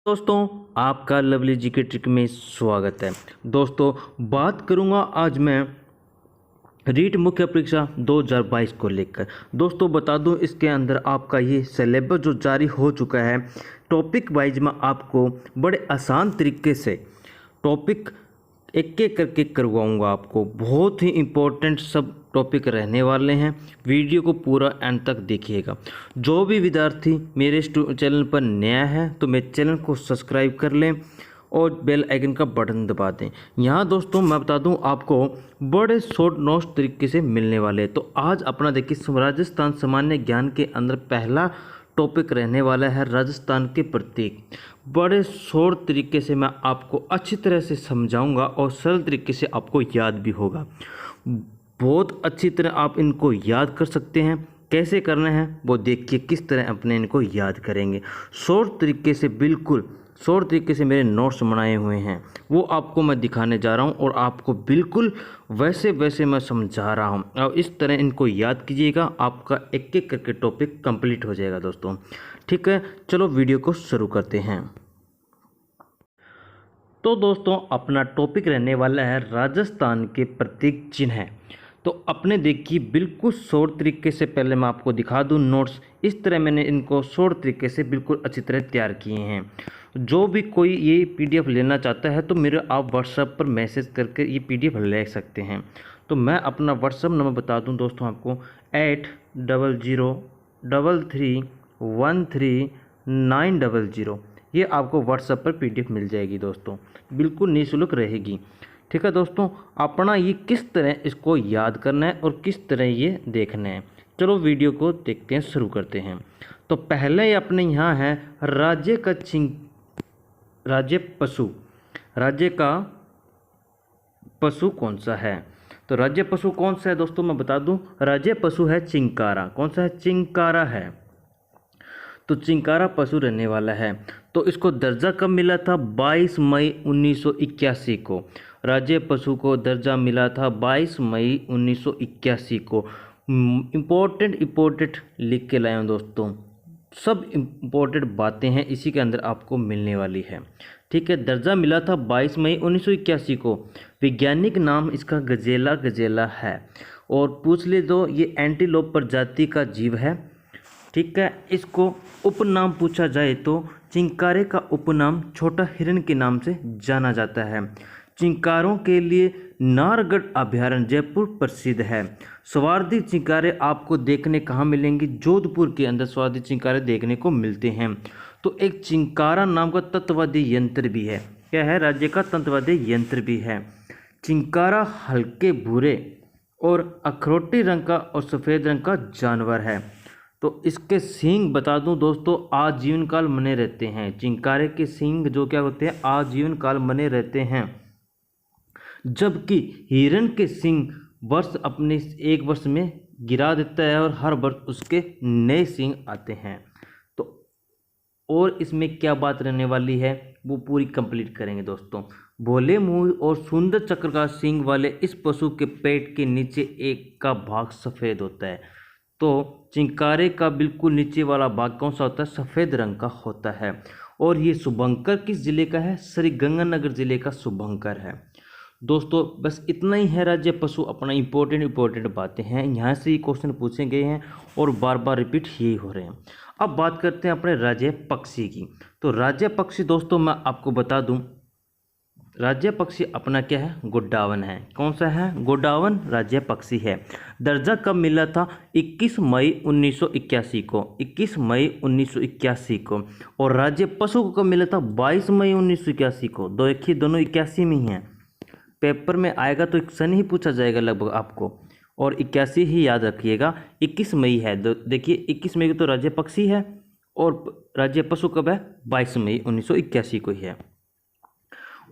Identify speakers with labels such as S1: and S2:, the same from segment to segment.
S1: दोस्तों, आपका लवली जी के ट्रिक में स्वागत है। दोस्तों, बात करूंगा आज मैं रीट मुख्य परीक्षा 2022 को लेकर। दोस्तों बता दूं, इसके अंदर आपका ये सिलेबस जो जारी हो चुका है, टॉपिक वाइज में आपको बड़े आसान तरीके से टॉपिक एक एक करके करवाऊंगा। आपको बहुत ही इम्पोर्टेंट सब टॉपिक रहने वाले हैं। वीडियो को पूरा एंड तक देखिएगा। जो भी विद्यार्थी मेरे चैनल पर नया है तो मेरे चैनल को सब्सक्राइब कर लें और बेल आइकन का बटन दबा दें। यहाँ दोस्तों मैं बता दूं, आपको बड़े शॉर्ट नोट्स तरीके से मिलने वाले। तो आज अपना देखिए, राजस्थान सामान्य ज्ञान के अंदर पहला टॉपिक रहने वाला है राजस्थान के प्रतीक। बड़े शॉर्ट तरीके से मैं आपको अच्छी तरह से समझाऊंगा और सरल तरीके से आपको याद भी होगा। बहुत अच्छी तरह आप इनको याद कर सकते हैं। कैसे करना है वो देखिए, किस तरह अपने इनको याद करेंगे। शॉर्ट तरीके से, बिल्कुल शॉर्ट तरीके से मेरे नोट्स बनाए हुए हैं, वो आपको मैं दिखाने जा रहा हूं और आपको बिल्कुल वैसे वैसे मैं समझा रहा हूं। और इस तरह इनको याद कीजिएगा, आपका एक एक करके टॉपिक कंप्लीट हो जाएगा दोस्तों। ठीक है, चलो वीडियो को शुरू करते हैं। तो दोस्तों, अपना टॉपिक रहने वाला है राजस्थान के प्रतीक चिन्ह। तो अपने देखिए, बिल्कुल शॉर्ट तरीके से पहले मैं आपको दिखा दूं नोट्स। इस तरह मैंने इनको शॉर्ट तरीके से बिल्कुल अच्छी तरह तैयार किए हैं। जो भी कोई ये पीडीएफ लेना चाहता है तो मेरे आप व्हाट्सएप पर मैसेज करके ये पीडीएफ ले सकते हैं। तो मैं अपना व्हाट्सएप नंबर बता दूं दोस्तों आपको, 8003131900। ये आपको व्हाट्सएप पर पीडीएफ मिल जाएगी दोस्तों, बिल्कुल निःशुल्क रहेगी। ठीक है दोस्तों, अपना ये किस तरह इसको याद करना है और किस तरह ये देखना है, चलो वीडियो को देखते हैं, शुरू करते हैं। तो पहले अपने यहाँ है राज्य का राज्य पशु। राज्य का पशु कौन सा है? तो राज्य पशु कौन सा है दोस्तों, मैं बता दूं, राज्य पशु है चिंकारा। कौन सा है? चिंकारा है। तो चिंकारा पशु रहने वाला है। तो इसको दर्जा कब मिला था? 22 मई 1981 को। राज्य पशु को दर्जा मिला था 22 मई 1981 को। इम्पोर्टेंट लिख के लाए हूँ दोस्तों, सब इम्पोर्टेंट बातें हैं इसी के अंदर आपको मिलने वाली है। ठीक है, दर्जा मिला था 22 मई 1981 को। वैज्ञानिक नाम इसका गजेला है। और पूछ ले तो ये एंटीलोप प्रजाति का जीव है। ठीक है, इसको उपनाम पूछा जाए तो चिंकारे का उपनाम छोटा हिरण के नाम से जाना जाता है। चिंकारों के लिए नारगढ़ अभयारण्य जयपुर प्रसिद्ध है। स्वार्दी चिंकारे आपको देखने कहाँ मिलेंगे? जोधपुर के अंदर स्वार्दी चिंकारे देखने को मिलते हैं। तो एक चिंकारा नाम का तत्ववादी यंत्र भी है। क्या है? राज्य का तत्ववादी यंत्र भी है। चिंकारा हल्के भूरे और अखरोटी रंग का और सफ़ेद रंग का जानवर है। तो इसके सींग बता दूं दोस्तों, आजीवन काल बने रहते हैं। चिंकारे के सींग जो क्या होते हैं, आजीवन काल बने रहते हैं। जबकि हिरण के सींग अपने एक वर्ष में गिरा देता है और हर वर्ष उसके नए सींग आते हैं। तो और इसमें क्या बात रहने वाली है वो पूरी कंप्लीट करेंगे दोस्तों। भोले मुंह और सुंदर चक्र का सींग वाले इस पशु के पेट के नीचे एक का भाग सफ़ेद होता है। तो चिंकारे का बिल्कुल नीचे वाला भाग कौन सा होता है? सफ़ेद रंग का होता है। और ये शुभंकर किस जिले का है? श्री गंगानगर जिले का शुभंकर है। दोस्तों बस इतना ही है राज्य पशु। अपना इम्पोर्टेंट बातें हैं, यहाँ से ही क्वेश्चन पूछे गए हैं और बार बार रिपीट यही हो रहे हैं। अब बात करते हैं अपने राज्य पक्षी की। तो राज्य पक्षी दोस्तों मैं आपको बता दूं, राज्य पक्षी अपना क्या है? गोडावन है। कौन सा है? गोडावन राज्य पक्षी है। दर्जा कब मिला था? 21 मई 1981 को। 21 मई 1981 को। और राज्य पशु को कब मिला था? 22 मई 1981 को। देखिए दोनों 81 में ही हैं। पेपर में आएगा तो 1 ही पूछा जाएगा लगभग आपको, और 81 ही याद रखिएगा। 21 मई है। देखिए 21 मई को तो राज्य पक्षी है और राज्य पशु कब है? 22 मई 1981 को ही है।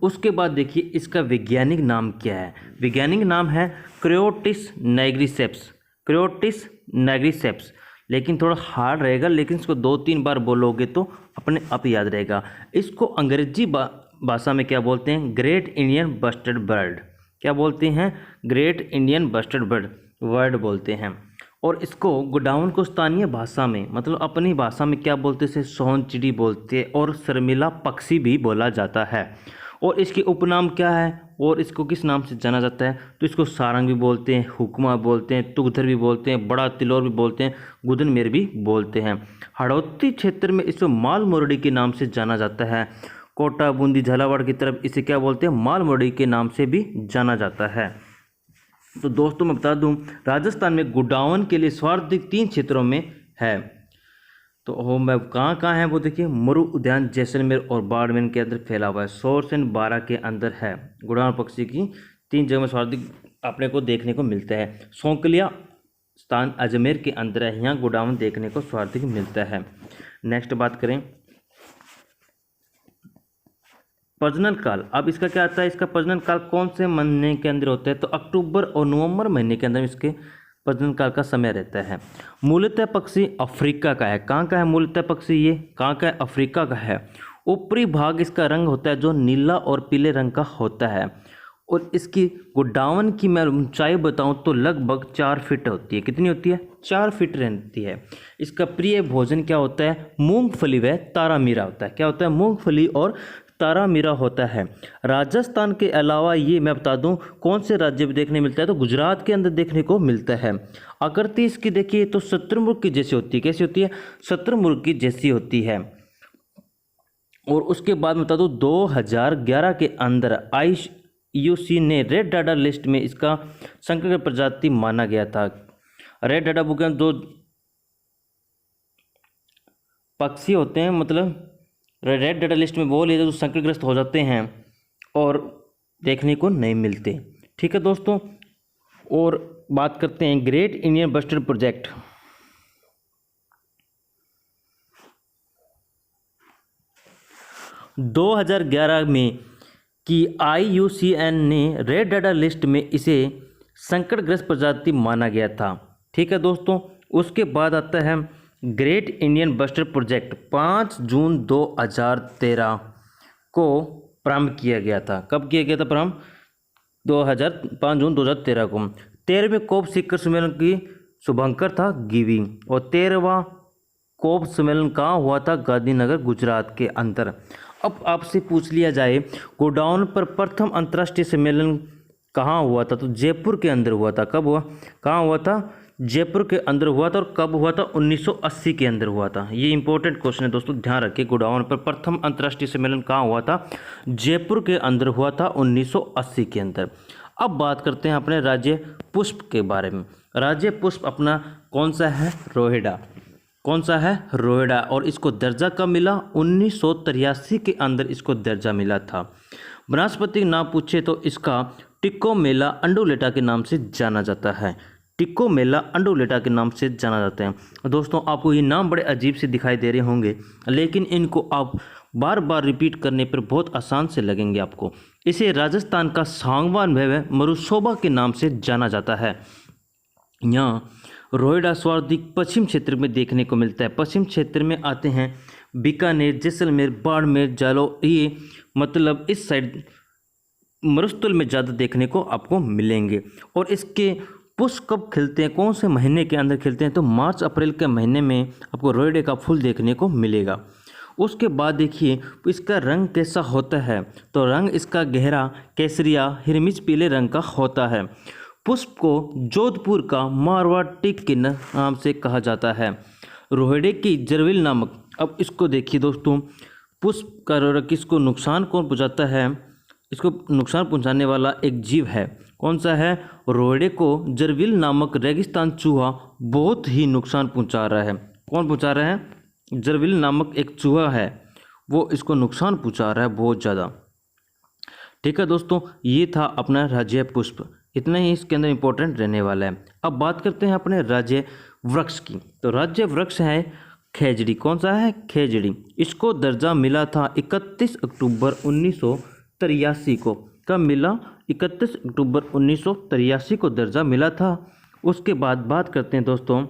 S1: उसके बाद देखिए इसका वैज्ञानिक नाम क्या है? वैज्ञानिक नाम है क्रियोटिस नाइग्रिसेप्स। क्रियोटिस नाइग्रिसेप्स, लेकिन थोड़ा हार्ड रहेगा, लेकिन इसको 2-3 बार बोलोगे तो अपने आप याद रहेगा। इसको अंग्रेजी भाषा में क्या बोलते हैं? Great Indian bustard bird. क्या बोलते हैं? ग्रेट इंडियन बस्टर्ड बर्ड बोलते हैं। और इसको गोडाउन को स्थानीय भाषा में मतलब अपनी भाषा में क्या बोलते हैं, सोहन चिड़ी बोलते हैं और शर्मिला पक्षी भी बोला जाता है। और इसके उपनाम क्या है और इसको किस नाम से जाना जाता है, तो इसको सारंग भी बोलते हैं, हुक्मा बोलते हैं, तुगधर भी बोलते हैं, बड़ा तिलौर भी बोलते हैं, गुदनमेर भी बोलते हैं। हाड़ौती क्षेत्र में इसको माल मुरड़ी के नाम से जाना जाता है। कोटा, बूंदी, झालावाड़ की तरफ इसे क्या बोलते हैं, माल मुरड़ी के नाम से भी जाना जाता है। तो दोस्तों मैं बता दूं, राजस्थान में गोडाउन के लिए स्वार्थिक 3 क्षेत्रों में है। तो वो मैं कहाँ है वो देखिए, मरु उद्यान जैसलमेर और बाड़मेर के अंदर फैला हुआ है। सोरसन 12 के अंदर है। गोडाउन पक्षी की 3 जगह में स्वार्थिक अपने को देखने को मिलता है। सौंकलिया स्थान अजमेर के अंदर है, यहाँ गोडाउन देखने को स्वार्थिक मिलता है। नेक्स्ट बात करें प्रजनन काल। अब इसका क्या आता है, इसका प्रजनन काल कौन से महीने के अंदर होता है, तो अक्टूबर और नवंबर महीने के अंदर इसके प्रजनन काल का समय रहता है। मूलतः पक्षी अफ्रीका का है। कहाँ का है मूलतः पक्षी, ये कहाँ का है, अफ्रीका का है। ऊपरी भाग इसका रंग होता है जो नीला और पीले रंग का होता है। और इसकी गोडाउन की मैं ऊंचाई बताऊं तो लगभग 4 फीट होती है। कितनी होती है, 4 फीट रहती है। इसका प्रिय भोजन क्या होता है, मूंगफली व तारामीरा होता है। क्या होता है, मूंगफली और तारामीरा होता है। राजस्थान के अलावा ये मैं बता दूं कौन से राज्य में देखने मिलता है, तो गुजरात के अंदर देखने को मिलता है। आकृति इसकी देखिए तो शतुरमुर्ग की जैसी होती है। कैसी होती है, शतुरमुर्ग की जैसी होती है। और उसके बाद मैं बता दूं 2011 के अंदर IUC ने रेड डाटा लिस्ट में इसका संकरग्रस्त प्रजाति माना गया था। रेड डाटा बुक में 2 पक्षी होते हैं, मतलब रेड डाटा लिस्ट में वो लिए जो संकटग्रस्त हो जाते हैं और देखने को नहीं मिलते। ठीक है दोस्तों, और बात करते हैं ग्रेट इंडियन बस्टर्ड प्रोजेक्ट। – 2011 में की IUCN ने रेड डाटा लिस्ट में इसे संकटग्रस्त प्रजाति माना गया था। ठीक है दोस्तों, उसके बाद आता है ग्रेट इंडियन बस्टर्ड प्रोजेक्ट 5 जून 2013 को प्रारंभ किया गया था। कब किया गया था प्रारंभ, 5 जून 2013 को। 13वें कोप शिखर सम्मेलन की शुभंकर था गिवी। और 13वां कोप सम्मेलन कहाँ हुआ था, गांधीनगर गुजरात के अंदर। अब आपसे पूछ लिया जाए गोडाउन पर प्रथम अंतर्राष्ट्रीय सम्मेलन कहाँ हुआ था, तो जयपुर के अंदर हुआ था। कब हुआ, कहाँ हुआ था, जयपुर के अंदर हुआ था। और कब हुआ था, 1980 के अंदर हुआ था। ये इंपॉर्टेंट क्वेश्चन है दोस्तों, ध्यान रखिए। गोडाउन पर प्रथम अंतर्राष्ट्रीय सम्मेलन कहाँ हुआ था, जयपुर के अंदर हुआ था 1980 के अंदर। अब बात करते हैं अपने राज्य पुष्प के बारे में। राज्य पुष्प अपना कौन सा है, रोहिड़ा। कौन सा है, रोहिड़ा। और इसको दर्जा कब मिला, 1983 के अंदर इसको दर्जा मिला था। वनस्पति नाम पूछे तो इसका टिकोमेला अंडुलेटा के नाम से जाना जाता है। टिकोमेला अंडुलेटा के नाम से जाना जाता है। दोस्तों आपको ये नाम बड़े अजीब से दिखाई दे रहे होंगे, लेकिन इनको आप बार बार रिपीट करने पर बहुत आसान से लगेंगे आपको। इसे राजस्थान का सांगवान वह मरुशोभा के नाम से जाना जाता है। यहाँ रोहिड़ा स्वार्थिक पश्चिम क्षेत्र में देखने को मिलता है। पश्चिम क्षेत्र में आते हैं बीकानेर, जैसलमेर, बाड़मेर, जालो, ये मतलब इस साइड मरुस्थल में ज़्यादा देखने को आपको मिलेंगे। और इसके पुष्प कब खिलते हैं, कौन से महीने के अंदर खिलते हैं, तो मार्च अप्रैल के महीने में आपको रोहिड़े का फूल देखने को मिलेगा। उसके बाद देखिए इसका रंग कैसा होता है, तो रंग इसका गहरा केसरिया हिरमिज पीले रंग का होता है। पुष्प को जोधपुर का मारवाड़ टिक के नाम से कहा जाता है। रोहिड़े की जरविल नामक, अब इसको देखिए दोस्तों, पुष्प का किसको नुकसान कौन पहुँचाता है, इसको नुकसान पहुंचाने वाला एक जीव है। कौन सा है, रोहिड़े को जरविल नामक रेगिस्तान चूहा बहुत ही नुकसान पहुंचा रहा है। कौन पहुंचा रहा है, जरविल नामक एक चूहा है, वो इसको नुकसान पहुंचा रहा है बहुत ज़्यादा। ठीक है दोस्तों, ये था अपना राज्य पुष्प, इतना ही इसके अंदर इंपॉर्टेंट रहने वाला है। अब बात करते हैं अपने राज्य वृक्ष की। तो राज्य वृक्ष है खेजड़ी। कौन सा है, खेजड़ी। इसको दर्जा मिला था 31 अक्टूबर 1983 को। कब मिला, 31 अक्टूबर 1983 को दर्जा मिला था। उसके बाद बात करते हैं दोस्तों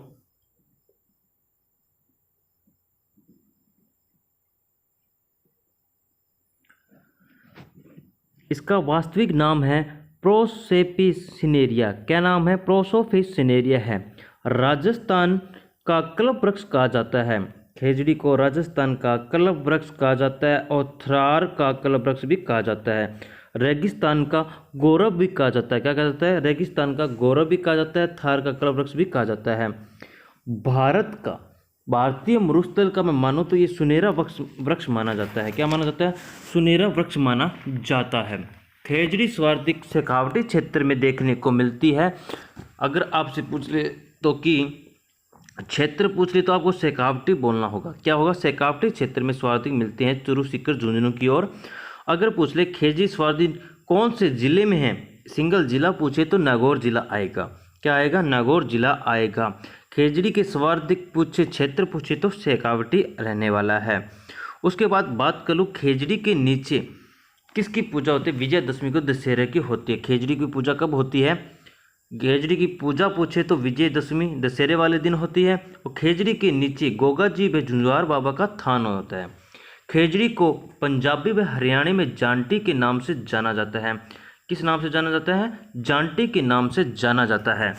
S1: इसका वास्तविक नाम है प्रोसेपिसिनेरिया। क्या नाम है, प्रोसोफिसिनेरिया है। राजस्थान का कल्प वृक्ष कहा जाता है। खेजड़ी को राजस्थान का कल्प वृक्ष कहा जाता है और थ्रार का कल्प वृक्ष भी कहा जाता है। रेगिस्तान का गौरव भी कहा जाता है। क्या कहा जाता है? रेगिस्तान का गौरव भी कहा जाता है, थार का कल्प वृक्ष भी कहा जाता है। भारतीय मरुस्थल का मैं मानो तो ये सुनहरा वृक्ष माना जाता है। क्या माना जाता है? सुनहरा वृक्ष माना जाता है। खेजड़ी सर्वाधिक शेखावटी क्षेत्र में देखने को मिलती है। अगर आपसे पूछ ले तो कि क्षेत्र पूछ ले तो आपको शेखावटी बोलना होगा। क्या होगा? शेखावटी क्षेत्र में सर्वाधिक मिलते हैं, चुरू सीकर झुंझुनू की ओर। अगर पूछ ले खेजड़ी सर्वाधिक कौन से जिले में है, सिंगल जिला पूछे तो नागौर जिला आएगा। क्या आएगा? नागौर जिला आएगा। खेजड़ी के सर्वाधिक पूछे क्षेत्र पूछे तो शेखावटी रहने वाला है। उसके बाद बात कर लूँ खेजड़ी के नीचे किसकी पूजा होती है? विजयदशमी को दशहरे की होती है। खेजड़ी की पूजा कब होती है? खेजड़ी की पूजा पूछे तो विजयदशमी दशहरे वाले दिन होती है। और खेजड़ी के नीचे गोगा जी व झुंझुनवार बाबा का थान होता है। खेजड़ी को पंजाबी व हरियाणी में जांटी के नाम से जाना जाता है। किस नाम से जाना जाता है? जांटी के नाम से जाना जाता है।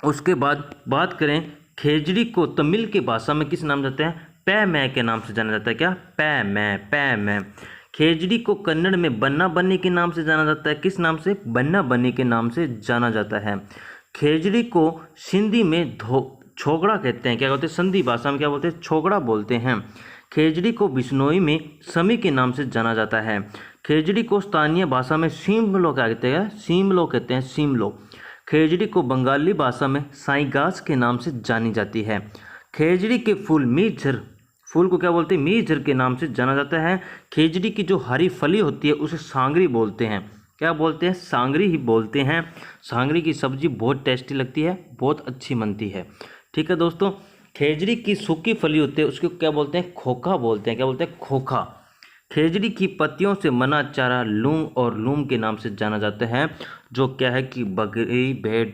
S1: उसके बाद बात करें खेजड़ी को तमिल की भाषा में किस नाम जाते हैं? पै मै के नाम से जाना जाता है। क्या? पै मै। खेजड़ी को कन्नड़ में बन्ना बन्नी के नाम से जाना जाता है। किस नाम से? बन्ना बन्नी के नाम से जाना जाता है। खेजड़ी को सिंधी में छोगड़ा कहते हैं। क्या कहते हैं? सिंधी भाषा में क्या बोलते हैं? छोगड़ा बोलते हैं। खेजड़ी को बिश्नोई में समी के नाम से जाना जाता है। खेजड़ी को स्थानीय भाषा में सीमलो क्या कहते हैं? सीमलो कहते हैं, सीमलो। खेजड़ी को बंगाली भाषा में साईगास के नाम से जानी जाती है। खेजड़ी के फूल मीझर, फूल को क्या बोलते हैं? मीझर के नाम से जाना जाता है। खेजड़ी की जो हरी फली होती है उसे सांगरी बोलते हैं। क्या बोलते हैं? सांगरी ही बोलते हैं। सांगरी की सब्जी बहुत टेस्टी लगती है, बहुत अच्छी बनती है। ठीक है दोस्तों, खेजड़ी की सूखी फली होती है उसको क्या बोलते हैं? खोखा बोलते हैं। क्या बोलते हैं? खोखा। खेजड़ी की पत्तियों से बना चारा लूम और लूम के नाम से जाना जाता है, जो क्या है कि बकरी भेड़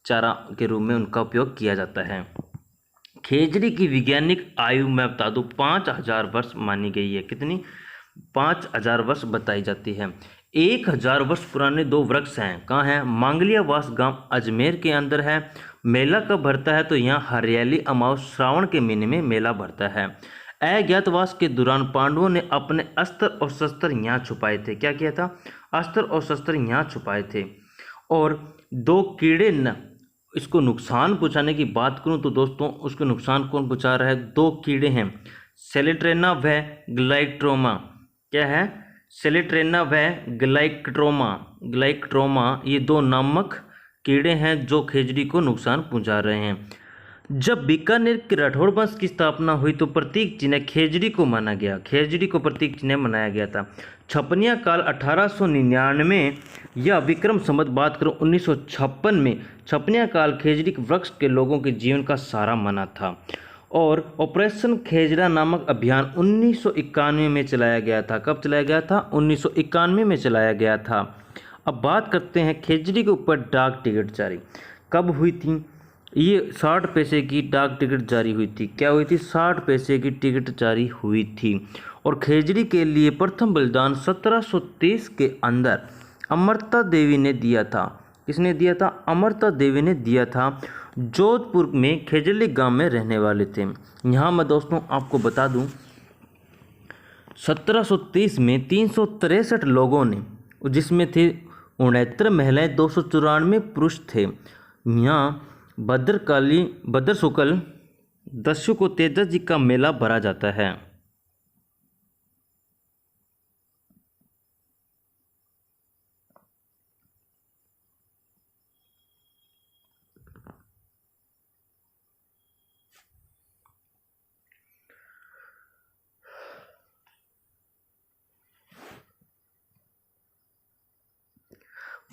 S1: चारा के रूप में उनका उपयोग किया जाता है। खेजड़ी की वैज्ञानिक आयु मैं बता दूं 5000 वर्ष मानी गई है। कितनी? 5000 वर्ष बताई जाती है। 1000 वर्ष पुराने दो वृक्ष हैं। कहाँ हैं? मांगलियावास गांव अजमेर के अंदर है। मेला कब भरता है? तो यहाँ हरियाली अमावस श्रावण के महीने में मेला भरता है। अज्ञातवास के दौरान पांडवों ने अपने अस्त्र और शस्त्र यहाँ छुपाए थे। क्या किया था? अस्त्र और शस्त्र यहाँ छुपाए थे। और दो कीड़े न इसको नुकसान पहुँचाने की बात करूँ तो दोस्तों उसको नुकसान कौन पहुँचा रहा है? दो कीड़े हैं, सेलेट्रेना व ग्लाइक्ट्रोमा। क्या है? सेलेट्रेना व ग्लाइक्ट्रोमा ये दो नामक कीड़े हैं जो खेजड़ी को नुकसान पहुँचा रहे हैं। जब बीकानेर के राठौड़ वंश की स्थापना हुई तो प्रतीक चिन्ह खेजड़ी को माना गया। खेजड़ी को प्रतीक चिन्ह मनाया गया था। छपनिया काल 1899 या विक्रम संवत बात करो 1956 में छपनिया काल खेजड़ी वृक्ष के लोगों के जीवन का सहारा माना था। और ऑपरेशन खेजड़ा नामक अभियान 1991 में चलाया गया था। कब चलाया गया था? 1991 में चलाया गया था। अब बात करते हैं खेजड़ी के ऊपर डाक टिकट जारी कब हुई थी। ये 60 पैसे की डाक टिकट जारी हुई थी। क्या हुई थी? 60 पैसे की टिकट जारी हुई थी। और खेजड़ी के लिए प्रथम बलिदान 1730 के अंदर अमृता देवी ने दिया था। किसने दिया था? अमृता देवी ने दिया था। जोधपुर में खेजड़ी गांव में रहने वाले थे। यहाँ मैं दोस्तों आपको बता दूं 1730 में 363 लोगों ने, जिसमें थे 69 महिलाएं, 294 पुरुष थे। यहाँ भद्र शुक्ल दस्यु को तेजस जी का मेला भरा जाता है।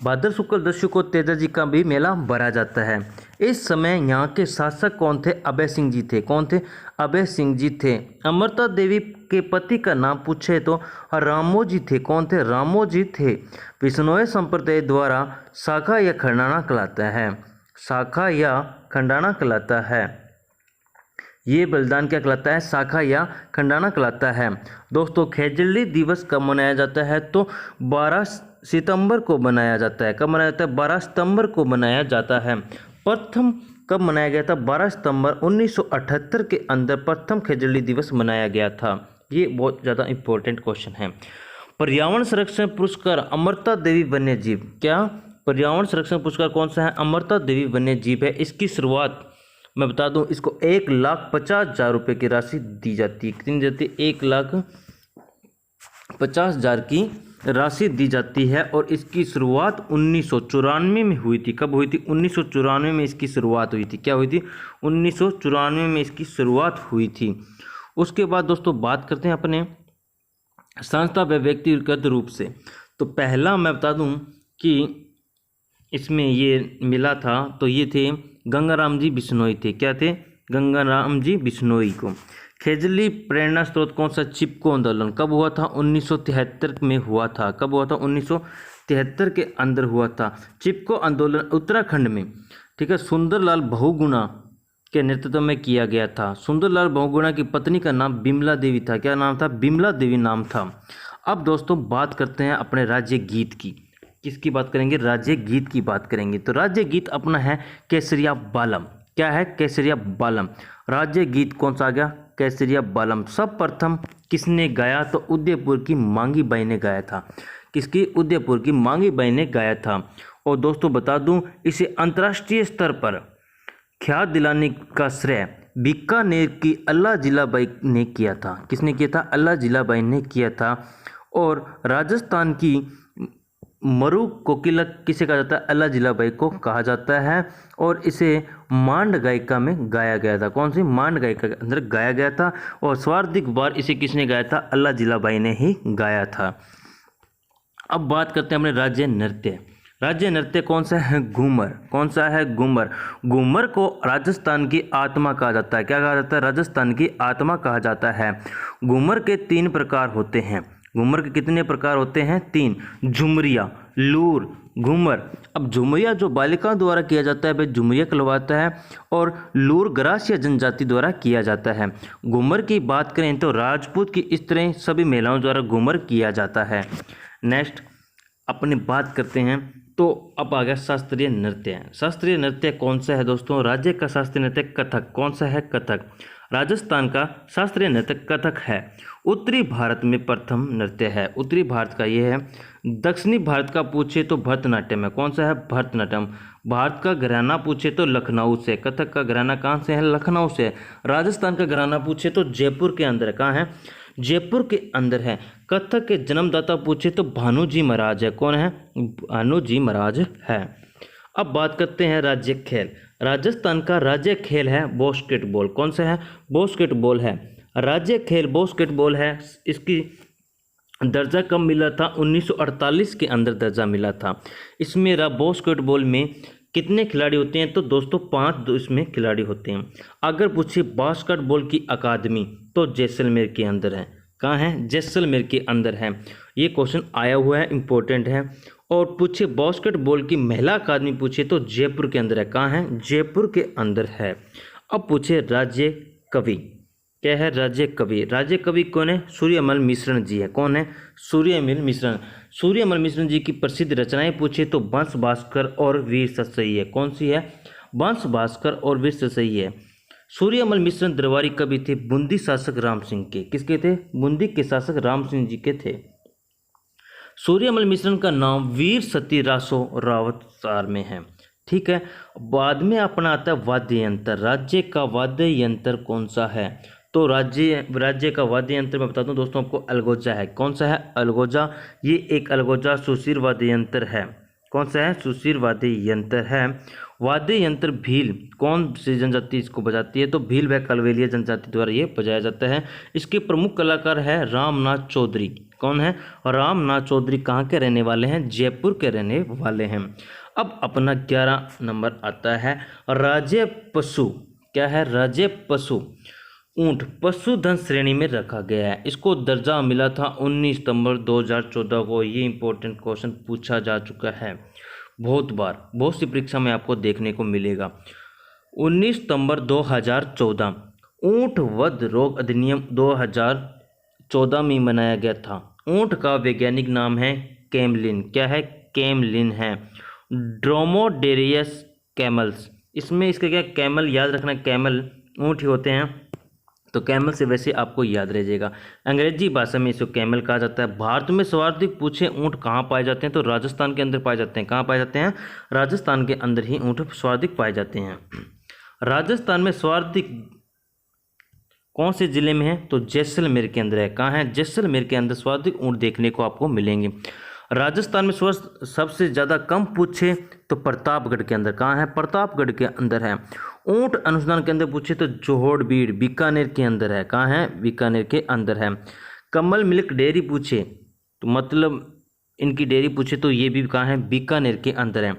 S1: भाद्र शुक्ल दस्यु को तेजस जी का भी मेला भरा जाता है। इस समय यहाँ के शासक कौन थे? अभय सिंह जी थे। कौन थे? अभय सिंह जी थे। अमृता देवी के पति का नाम पूछे तो रामोजी थे। कौन थे? रामोजी थे। विष्णोई संप्रदाय द्वारा शाखा या खंडाना कहलाता है। शाखा या खंडाना कहलाता है। ये बलिदान क्या कहलाता है? शाखा या खंडाना कहलाता है। दोस्तों खेजड़ी दिवस कब मनाया जाता है? तो 12 सितंबर को मनाया जाता है। कब मनाया जाता है? 12 सितंबर को मनाया जाता है। प्रथम कब मनाया गया था? 12 सितंबर 1978 के अंदर प्रथम खेजड़ी दिवस मनाया गया था। ये बहुत ज़्यादा इंपॉर्टेंट क्वेश्चन है। पर्यावरण संरक्षण पुरस्कार अमृता देवी वन्यजीव, क्या पर्यावरण संरक्षण पुरस्कार कौन सा है? अमृता देवी वन्यजीव है। इसकी शुरुआत मैं बता दूं, इसको 1,50,000 रुपये की राशि दी जाती है। कितनी जाती है? 1,50,000 की राशि दी जाती है। और इसकी शुरुआत 1994 में हुई थी। कब हुई थी? 1994 में इसकी शुरुआत हुई थी। क्या हुई थी? 1994 में इसकी शुरुआत हुई थी। उसके बाद दोस्तों बात करते हैं अपने संस्था व व्यक्तिगत रूप से। तो पहला मैं बता दूं कि इसमें ये मिला था, तो ये थे गंगाराम जी बिश्नोई थे। क्या थे? गंगाराम जी बिश्नोई को। खेजली प्रेरणा स्रोत कौन सा? चिपको आंदोलन। कब हुआ था? 1973 में हुआ था। कब हुआ था? 1973 के अंदर हुआ था। चिपको आंदोलन उत्तराखंड में, ठीक है, सुंदरलाल बहुगुणा के नेतृत्व में किया गया था। सुंदरलाल बहुगुणा की पत्नी का नाम बिमला देवी था। क्या नाम था? बिमला देवी नाम था। अब दोस्तों बात करते हैं अपने राज्य गीत की। किसकी बात करेंगे? राज्य गीत की बात करेंगे। तो राज्य गीत अपना है केसरिया बालम। क्या है? केसरिया बालम। राज्य गीत कौन सा आ गया? केसरिया बालम। सब प्रथम किसने गाया? तो उदयपुर की मांगी बाई ने गाया था। किसकी? उदयपुर की मांगी बाई ने गाया था। और दोस्तों बता दूं, इसे अंतर्राष्ट्रीय स्तर पर ख्यात दिलाने का श्रेय बीकानेर की अल्लाह जिलाबाई ने किया था। किसने किया था? अल्लाह जिलाबाई ने किया था। और राजस्थान की मरु कोकिलक किसे कहा जाता है? अल्लाह जिलाबाई को कहा जाता है। और इसे मांड गायिका में गाया गया था। कौन सी? मांड गायिका के अंदर गाया गया था। और सर्वाधिक बार इसे किसने गाया था? अल्लाह जिलाबाई ने ही गाया था। अब बात करते हैं अपने राज्य नृत्य। राज्य नृत्य कौन सा है? घूमर। कौन सा है? घूमर। घूमर को राजस्थान की आत्मा कहा जाता है। क्या कहा जाता है? राजस्थान की आत्मा कहा जाता है। घूमर के 3 प्रकार होते हैं। घूमर के कितने प्रकार होते हैं? 3। झुमरिया, लूर, घूमर। अब झुमरिया जो बालिकाओं द्वारा किया जाता है वह झुमरिया कहलाता है। और लूर ग्रासीय जनजाति द्वारा किया जाता है। घूमर की बात करें तो राजपूत की स्त्रियां सभी महिलाओं द्वारा घूमर किया जाता है। नेक्स्ट अपनी बात करते हैं। तो अब आ गया शास्त्रीय नृत्य। शास्त्रीय नृत्य कौन सा है दोस्तों? राज्य का शास्त्रीय नृत्य कथक। कौन सा है? कथक। राजस्थान का शास्त्रीय नृत्य कथक है। उत्तरी भारत में प्रथम नृत्य है। उत्तरी भारत का ये है। दक्षिणी भारत का पूछे तो भरतनाट्यम है। कौन सा है? भरतनाट्यम। भारत का घराना पूछे तो लखनऊ से। कथक का घराना कहाँ से है? लखनऊ से। राजस्थान का घराना पूछे तो जयपुर के अंदर। कहाँ है? जयपुर के अंदर है। कथक के जन्मदाता पूछे तो भानुजी महाराज है। कौन है? भानुजी महाराज है। अब बात करते हैं राज्य खेल। राजस्थान का राज्य खेल है बास्केटबॉल। कौन सा है? बास्केटबॉल है। राज्य खेल बास्केटबॉल है। इसकी दर्जा कब मिला था? 1948 के अंदर दर्जा मिला था। इसमें बास्केटबॉल में कितने खिलाड़ी होते हैं? तो दोस्तों 5 इसमें खिलाड़ी होते हैं। अगर पूछे बास्केटबॉल की अकादमी तो जैसलमेर के अंदर है। कहाँ है? जैसलमेर के अंदर है। ये क्वेश्चन आया हुआ है, इंपॉर्टेंट है। और पूछे बास्केटबॉल की महिला अकादमी पूछे तो जयपुर के अंदर है। कहाँ है? जयपुर के अंदर है। अब पूछे राज्य कवि। क्या है? राज्य कवि। राज्य कवि कौन है? सूर्यमल मिश्रण जी है। कौन है? सूर्यमल मिश्रण। सूर्यमल मिश्रण जी की प्रसिद्ध रचनाएं पूछे तो बंश भास्कर और वीर सतसई है। कौन सी है? बंश भास्कर और वीर सतसई है। सूर्यमल मिश्रण दरबारी कवि थे बूंदी शासक राम सिंह के। किसके थे? बूंदी के शासक राम सिंह जी के थे। सूर्यमल मिश्रण का नाम वीर सती रासो रावत सार में है। ठीक है। बाद में अपना आता है वाद्य यंत्र। राज्य का वाद्य यंत्र कौन सा है? तो राज्य का वाद्य यंत्र मैं बता दूं दोस्तों आपको, अलगोजा है। कौन सा है? अलगोजा। ये एक अलगोजा सुशीर वाद्य यंत्र है। कौन सा है? सुशीर वाद्य यंत्र है। वाद्य यंत्र भील कौन सी जनजाति इसको बजाती है? तो भील व कलवेलिया जनजाति द्वारा ये बजाया जाता है। इसके प्रमुख कलाकार है रामनाथ चौधरी। कौन है? रामनाथ चौधरी कहाँ के रहने वाले हैं? जयपुर के रहने वाले हैं। अब अपना 11 नंबर आता है राज्य पशु। क्या है? राज्य पशु। ऊंट पशुधन श्रेणी में रखा गया है। इसको दर्जा मिला था 19 सितंबर 2014 को। ये इंपॉर्टेंट क्वेश्चन पूछा जा चुका है बहुत बार, बहुत सी परीक्षा में आपको देखने को मिलेगा। 19 सितंबर 2014 ऊंट वध रोग अधिनियम 2014 में मनाया गया था। ऊंट का वैज्ञानिक नाम है कैमलिन। क्या है? कैमलिन है। ड्रोमोडेरियस कैमल्स इसमें इसका क्या, कैमल याद रखना, कैमल ऊँट ही होते हैं, तो कैमल से वैसे आपको याद रह जाएगा। अंग्रेजी भाषा में इसको कैमल कहा जाता है। भारत में सर्वाधिक पूछे ऊँट कहाँ पाए जाते हैं, तो राजस्थान के अंदर पाए जाते हैं। कहाँ पाए जाते हैं? राजस्थान के अंदर ही ऊँट सर्वाधिक पाए जाते हैं। राजस्थान में सर्वाधिक कौन से जिले में है, तो जैसलमेर के अंदर है। कहाँ है? जैसलमेर के अंदर सर्वाधिक ऊँट देखने को आपको मिलेंगे। राजस्थान में सबसे ज़्यादा कम पूछे तो प्रतापगढ़ के अंदर। कहाँ है? प्रतापगढ़ के अंदर है। ऊँट अनुसंधान के अंदर पूछे तो जोहोड़बीड़ बीकानेर के अंदर है। कहाँ है? बीकानेर के अंदर है। कमल मिल्क डेयरी पूछे तो मतलब इनकी डेयरी पूछे तो ये भी कहाँ है? बीकानेर के अंदर है।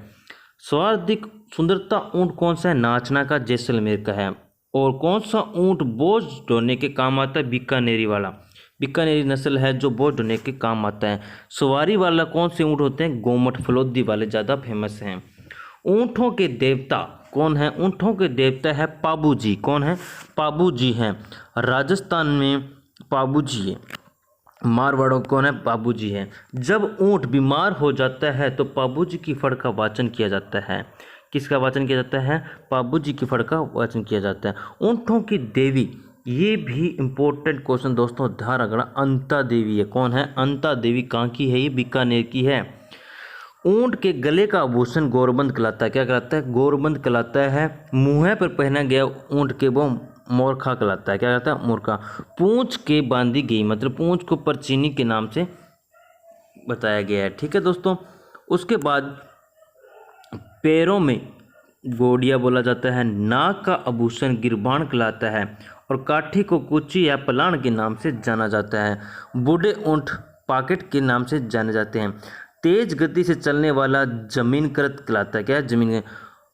S1: सर्वाधिक सुंदरता ऊँट कौन सा है? नाचना का, जैसलमेर का है। और कौन सा ऊँट बोझ ढोने के काम आता है? बीकानेरी वाला। बीकानेरी नस्ल है जो बोझ ढोने के काम आता है। सवारी वाला कौन से ऊँट होते हैं? गोमट फलोदी वाले ज़्यादा फेमस हैं। ऊँटों के देवता कौन है? ऊँटों के देवता है पाबू जी। कौन है? पाबू जी हैं। राजस्थान में पाबू जी है। मारवाड़ों कौन है? पाबू जी है। जब ऊँट बीमार हो जाता है तो पाबू जी की फड़ का वाचन किया जाता है। किसका वाचन किया जाता है? पाबू जी की फड़ का वाचन किया जाता है। ऊँटों की देवी, ये भी इम्पोर्टेंट क्वेश्चन दोस्तों, ध्यान रखना। अंता देवी है। कौन है? अंता देवी कहाँ की है? ये बीकानेर की है। ऊँट के गले का आभूषण गौरबंद कहलाता है। क्या कहलाता है? गौरबंद कहलाता है। मुँह पर पहना गया ऊँट के वो मोरखा कहलाता है। क्या कहलाता है? मोरखा। पूंछ के बांधी गई, मतलब पूंछ को परचीनी के नाम से बताया गया है। ठीक है दोस्तों। उसके बाद पैरों में गोडिया बोला जाता है। नाक का आभूषण गिरबान कहलाता है। और काठी को कुची या पलाण के नाम से जाना जाता है। बूढ़े ऊँट पॉकेट के नाम से जाने जाते हैं। तेज गति से चलने वाला जमीन कृत कहलाता है। क्या? जमीन।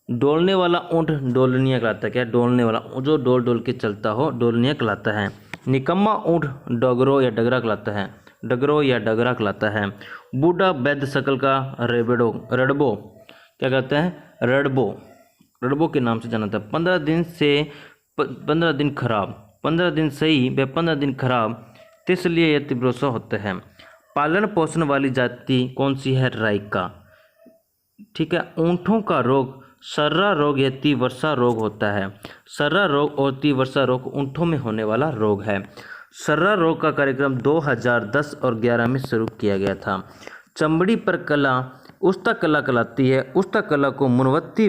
S1: डोलने वाला ऊँट डोलनिया कहलाता है। क्या? डोलने वाला, जो डोल डोल के चलता हो, डोलनिया कहलाता है। निकम्मा ऊँट डगरो या डगरा कहलाता है। डगरो या डगरा कहलाता है। बूढ़ा वैद्य शकल का रड़बो क्या कहता है? रड़बो के नाम से जाना था। 15 दिन खराब, 15 दिन सही व 15 दिन खराब, इसलिए यति भरोसा होता है। पालन पोषण वाली जाति कौन सी है? राइका। ठीक है। ऊँटों का रोग सर्रा रोग या तीव्रसा रोग होता है। सर्रा रोग और तीव्रसा रोग ऊँटों में होने वाला रोग है। सर्रा रोग का कार्यक्रम 2010 और 11 में शुरू किया गया था। चमड़ी पर कला उस्ता कला कहलाती है। उस्ता कला को मुनवत्ती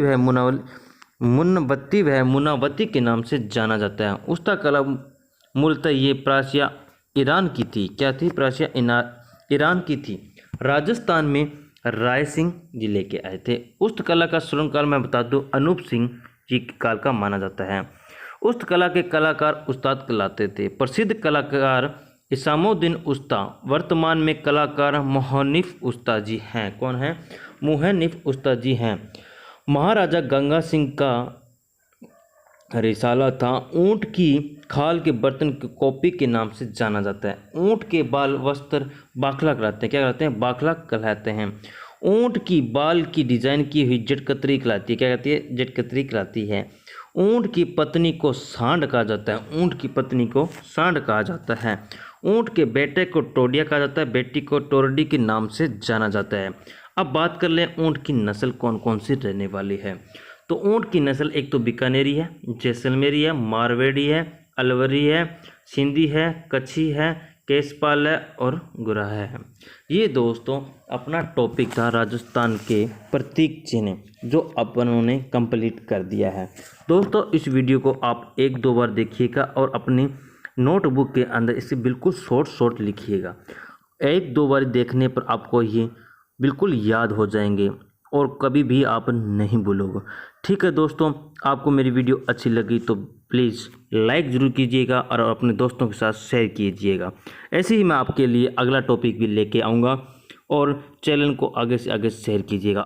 S1: व मुनावती के नाम से जाना जाता है। उस्ता कला मूलतः ये प्राच्य ईरान की थी। क्या थी? प्राच्य ईरान की थी। राजस्थान में रायसिंह जी लेके आए थे। उस्त कला का शुरू काल मैं बता दूं अनूप सिंह जी के काल का माना जाता है। उस्त कला के कलाकार उस्ताद कहलाते थे। प्रसिद्ध कलाकार इसामुद्दीन उस्ता, वर्तमान में कलाकार मोहनिफ उस्ता जी हैं। कौन है? मोहनिफ उस्ता जी हैं। महाराजा गंगा सिंह का रिसाला था। ऊँट की खाल के बर्तन की कॉपी के नाम से जाना जाता है। ऊँट के बाल वस्त्र बाखला कहलाते हैं। क्या कहलाते हैं? बाखला कहलाते हैं। ऊँट की बाल की डिजाइन की हुई जटकतरी कहलाती है। क्या कहती है? जटकतरी कहलाती है। ऊँट की पत्नी को सांड कहा जाता है। ऊँट की पत्नी को सांड कहा जाता है। ऊँट के बेटे को टोडिया कहा जाता है। बेटी को टोरडी के नाम से जाना जाता है। अब बात कर लें ऊँट की नस्ल कौन कौन सी रहने वाली है। तो ऊँट की नस्ल एक तो बीकानेरी है, जैसलमेरी है, मारवाड़ी है, अलवरी है, सिंधी है, कच्छी है, केसपाल है और गुराह है। ये दोस्तों अपना टॉपिक था राजस्थान के प्रतीक चिन्ह, जो अपनों ने कंप्लीट कर दिया है। दोस्तों इस वीडियो को आप 1-2 बार देखिएगा और अपनी नोटबुक के अंदर इसे बिल्कुल शॉर्ट लिखिएगा। 1-2 बार देखने पर आपको ये बिल्कुल याद हो जाएंगे और कभी भी आप नहीं भूलोगे। ठीक है दोस्तों, आपको मेरी वीडियो अच्छी लगी तो प्लीज़ लाइक ज़रूर कीजिएगा और अपने दोस्तों के साथ शेयर कीजिएगा। ऐसे ही मैं आपके लिए अगला टॉपिक भी लेके आऊँगा और चैनल को आगे से आगे शेयर कीजिएगा।